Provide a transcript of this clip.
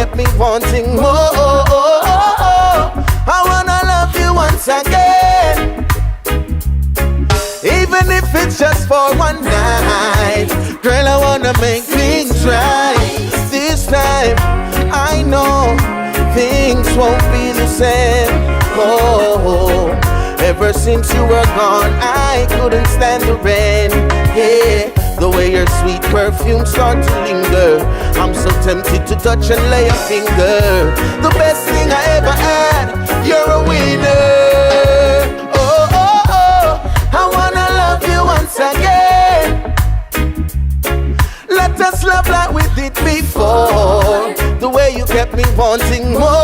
kept me wanting more. I wanna love you once again, even if it's just for one night. Girl, I wanna make things right. This time, I know things won't be the same. Oh, ever since you were gone, I couldn't stand the rain. Yeah, the way your sweet perfume starts to linger, I'm so tempted to touch and lay a finger. The best thing I ever had, you're a winner. Oh, oh, oh, I wanna love you once again. Let us love like we did before. The way you kept me wanting more.